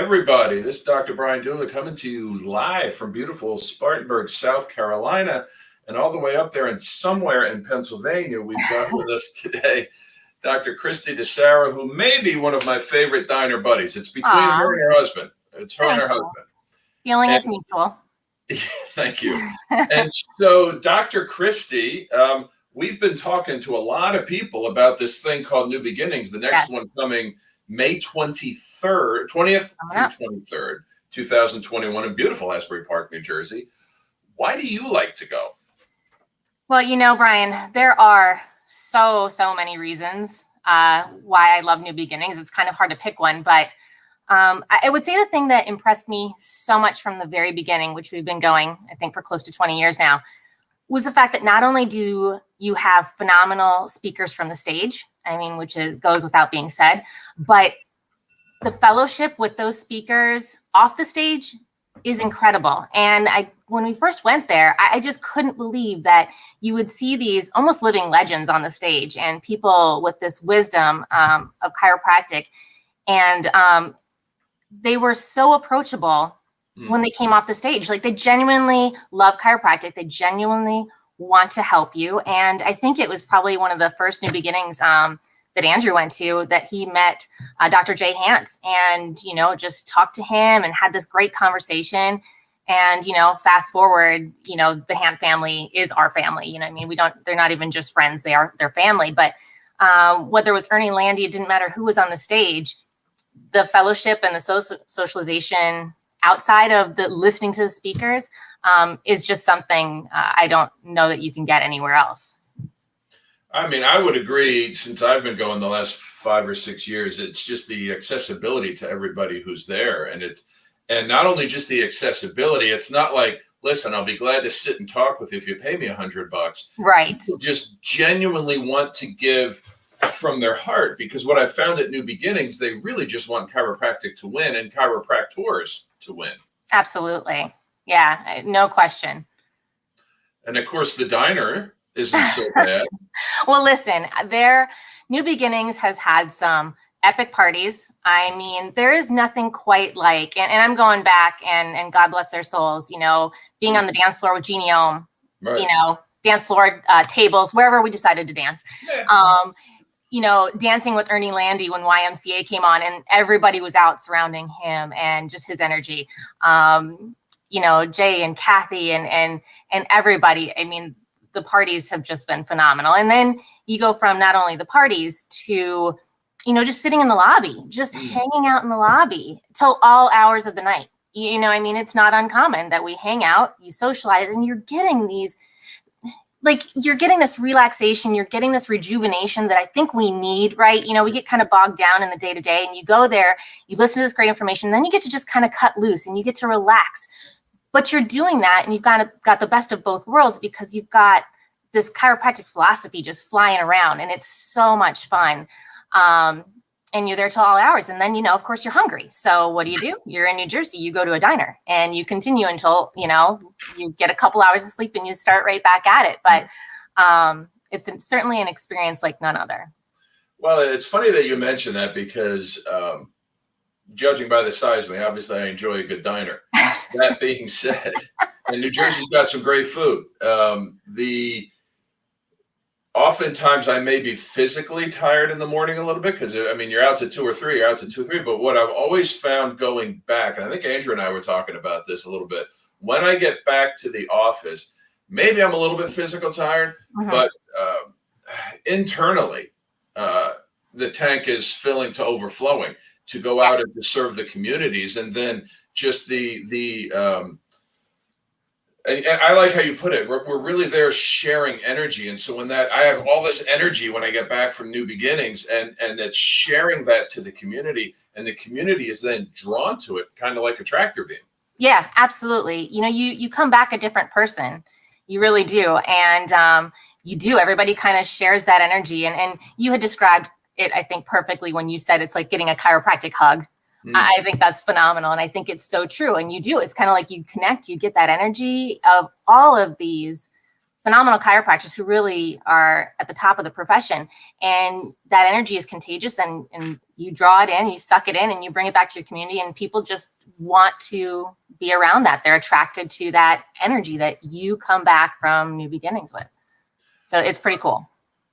everybody. This is Dr. Brian Dooley coming to you live from beautiful Spartanburg, South Carolina, and all the way up there and somewhere in Pennsylvania. We've got with us today Dr. Kristi De Saro, who may be one of my favorite diner buddies. It's between her and her husband. It's her and her husband. Feeling is mutual. Thank you. And so, Dr. Kristi, we've been talking to a lot of people about this thing called New Beginnings. The next one coming May 20th through 23rd, 2021 in beautiful Asbury Park, New Jersey. Why do you like to go? Well, you know, Brian, there are so many reasons why I love New Beginnings. It's kind of hard to pick one, but I would say the thing that impressed me so much from the very beginning, which we've been going, I think, for close to 20 years now, was the fact that not only do you have phenomenal speakers from the stage, I mean, goes without being said, but the fellowship with those speakers off the stage is incredible. And when we first went there, I just couldn't believe that you would see these almost living legends on the stage and people with this wisdom of chiropractic. And they were so approachable when they came off the stage. Like, they genuinely love chiropractic. They genuinely want to help you. And I think it was probably one of the first New Beginnings that Andrew went to, that he met Dr. Jay Hance and, you know, just talked to him and had this great conversation. And, you know, fast forward, you know, the Hant family is our family. You know, I mean, they're not even just friends, they're family. But whether it was Ernie Landy, it didn't matter who was on the stage, the fellowship and the socialization outside of the listening to the speakers is just something I don't know that you can get anywhere else. I mean, I would agree. Since I've been going the last 5 or 6 years, it's just the accessibility to everybody who's there. And not only just the accessibility, it's not like, listen, I'll be glad to sit and talk with you if you pay me $100. Right. People just genuinely want to give from their heart, because what I found at New Beginnings, they really just want chiropractic to win and chiropractors to win. Absolutely. Yeah, no question. And of course, the diner isn't so bad. Well, listen, New Beginnings has had some epic parties. I mean, there is nothing quite like, and I'm going back, and God bless their souls, you know, being on the dance floor with Jeannie Ohm, right. You know, dance floor tables, wherever we decided to dance. Yeah. You know, dancing with Ernie Landy when YMCA came on, and everybody was out surrounding him and just his energy. You know, Jay and Kathy and everybody. I mean, the parties have just been phenomenal. And then you go from not only the parties to, you know, just sitting in the lobby, just hanging out in the lobby till all hours of the night. You know, I mean, it's not uncommon that we hang out, you socialize, and you're getting this relaxation, you're getting this rejuvenation that I think we need, right? You know, we get kind of bogged down in the day to day, and you go there, you listen to this great information, then you get to just kind of cut loose and you get to relax. But you're doing that, and you've got the best of both worlds, because you've got this chiropractic philosophy just flying around, and it's so much fun. And you're there till all hours. And then, you know, of course, you're hungry. So what do? You're in New Jersey, you go to a diner and you continue until, you know, you get a couple hours of sleep and you start right back at it. But it's certainly an experience like none other. Well, it's funny that you mention that, because judging by the size of me, obviously I enjoy a good diner. That being said, and New Jersey's got some great food. Oftentimes I may be physically tired in the morning a little bit, because I mean, you're out to 2 or 3, but what I've always found going back, and I think Andrew and I were talking about this a little bit, when I get back to the office, maybe I'm a little bit physical tired, but internally, the tank is filling to overflowing to go out and to serve the communities. And then just and I like how you put it. We're really there sharing energy. And so I have all this energy when I get back from New Beginnings, and it's sharing that to the community, and the community is then drawn to it, kind of like a tractor beam. Yeah, absolutely. You know, you come back a different person. You really do. And everybody kind of shares that energy. And you had described it, I think, perfectly when you said it's like getting a chiropractic hug. I think that's phenomenal. And I think it's so true. And you do. It's kind of like you connect, you get that energy of all of these phenomenal chiropractors who really are at the top of the profession, and that energy is contagious, and you draw it in, you suck it in, and you bring it back to your community, and people just want to be around that. They're attracted to that energy that you come back from New Beginnings with. So it's pretty cool.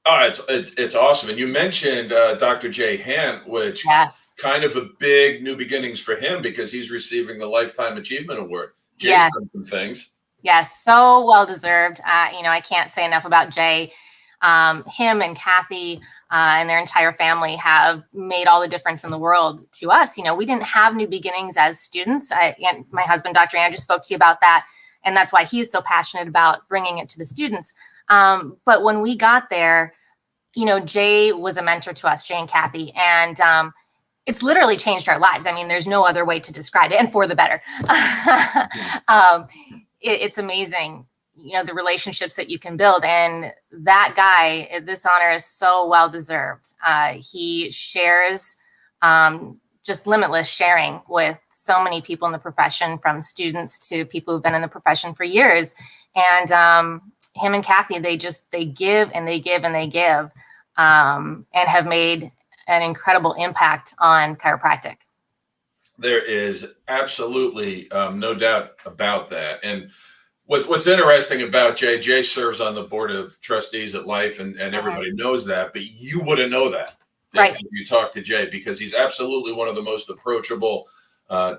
Oh, it's awesome. And you mentioned Dr. Jay Hant, which Yes. kind of a big New Beginnings for him because he's receiving the Lifetime Achievement Award. Jay's Yes. done some things. Yes, so well deserved. I can't say enough about Jay. Him and Kathy and their entire family have made all the difference in the world to us. We didn't have New Beginnings as students. And my husband, Dr. Andrew, spoke to you about that. And that's why he's so passionate about bringing it to the students. But when we got there, Jay was a mentor to us, Jay and Kathy. And it's literally changed our lives. I mean, there's no other way to describe it, and for the better. It's amazing, the relationships that you can build. And that guy, this honor is so well deserved. He shares just limitless sharing with so many people in the profession, from students to people who've been in the profession for years. And him and Kathy, they give and they give and they give, and have made an incredible impact on chiropractic. There is absolutely no doubt about that. And what's interesting about Jay serves on the board of trustees at Life, and everybody knows that, but you wouldn't know that if you talk to Jay, because he's absolutely one of the most approachable,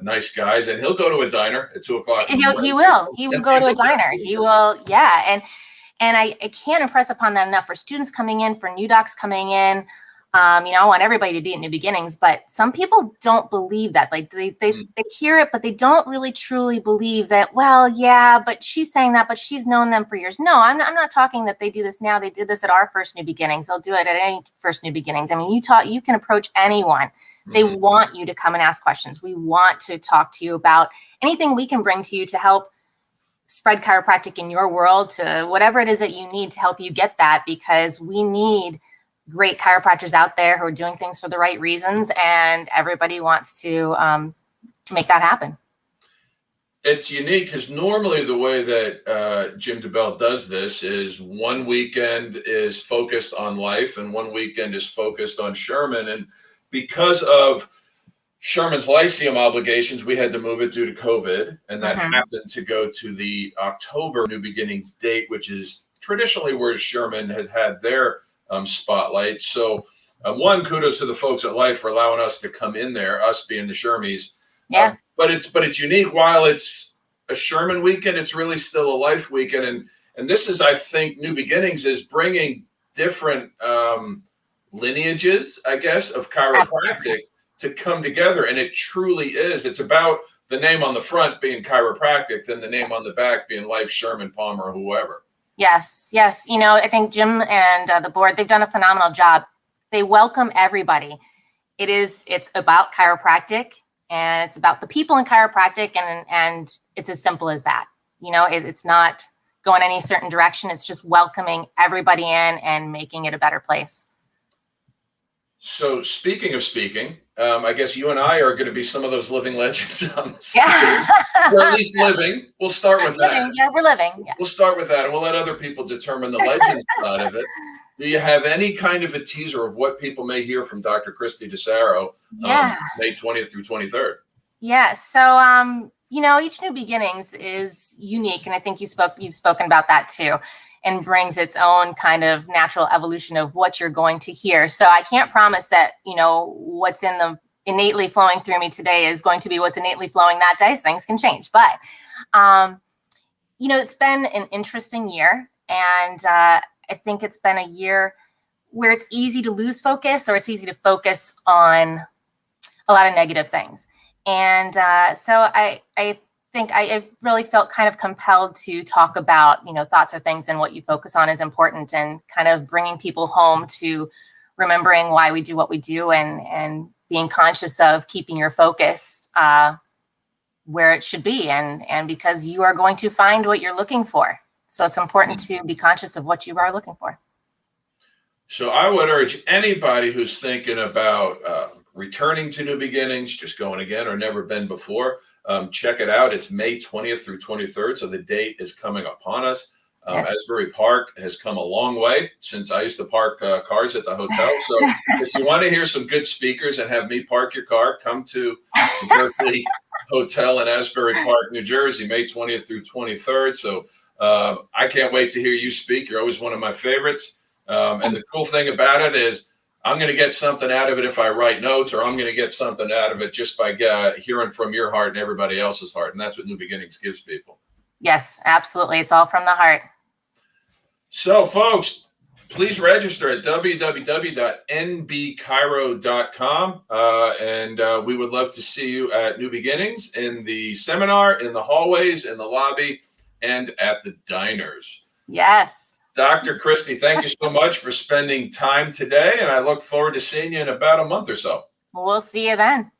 nice guys. And he'll go to a diner at 2:00. He will go to a diner. He will. Yeah. And I can't impress upon that enough for students coming in, for new docs coming in. I want everybody to be at New Beginnings, but some people don't believe that. Like they hear it, but they don't really truly believe that. Well, yeah, but she's saying that, but she's known them for years. No, I'm not talking that they do this now. They did this at our first New Beginnings. They'll do it at any first New Beginnings. I mean, you can approach anyone. They want you to come and ask questions. We want to talk to you about anything we can bring to you to help spread chiropractic in your world, to whatever it is that you need to help you get that, because we need great chiropractors out there who are doing things for the right reasons, and everybody wants to make that happen. It's unique because normally the way that Jim DeBell does this is one weekend is focused on Life and one weekend is focused on Sherman. And because of Sherman's Lyceum obligations, we had to move it due to COVID, and that happened to go to the October New Beginnings date, which is traditionally where Sherman had their spotlight. So one, kudos to the folks at Life for allowing us to come in there, us being the Shermies. Yeah. But it's unique. While it's a Sherman weekend, it's really still a Life weekend. And this is, I think, New Beginnings is bringing different lineages, I guess, of chiropractic to come together. And it truly is. It's about the name on the front being chiropractic, then the name on the back being Life, Sherman, Palmer, or whoever. Yes. I think Jim and the board, they've done a phenomenal job. They welcome everybody. It's about chiropractic, and it's about the people in chiropractic, and it's as simple as that. It's not going any certain direction. It's just welcoming everybody in and making it a better place. So speaking of speaking, I guess you and I are going to be some of those living legends on the stage. Yeah. Or at least living. We'll start with that. Yeah, we're living. Yeah. We'll start with that, and we'll let other people determine the legends side of it. Do you have any kind of a teaser of what people may hear from Dr. Kristi De Saro May 20th through 23rd? Yeah. So, each New Beginnings is unique, and I think you've spoken about that too, and brings its own kind of natural evolution of what you're going to hear. So I can't promise that, what's in the innately flowing through me today is going to be what's innately flowing that day. Things can change, but, it's been an interesting year, and I think it's been a year where it's easy to lose focus, or it's easy to focus on a lot of negative things. And so I think I really felt kind of compelled to talk about, thoughts or things, and what you focus on is important, and kind of bringing people home to remembering why we do what we do, and being conscious of keeping your focus where it should be, and because you are going to find what you're looking for. So it's important to be conscious of what you are looking for. So I would urge anybody who's thinking about returning to New Beginnings, just going again, or never been before, check it out. It's May 20th through 23rd. So the date is coming upon us. Yes. Asbury Park has come a long way since I used to park cars at the hotel. So if you want to hear some good speakers and have me park your car, come to the Berkeley Hotel in Asbury Park, New Jersey, May 20th through 23rd. So I can't wait to hear you speak. You're always one of my favorites. And the cool thing about it is I'm going to get something out of it if I write notes, or I'm going to get something out of it just by hearing from your heart and everybody else's heart. And that's what New Beginnings gives people. Yes, absolutely. It's all from the heart. So, folks, please register at www.nbchiro.com. And we would love to see you at New Beginnings, in the seminar, in the hallways, in the lobby, and at the diners. Yes. Dr. Kristi, thank you so much for spending time today. And I look forward to seeing you in about a month or so. We'll see you then.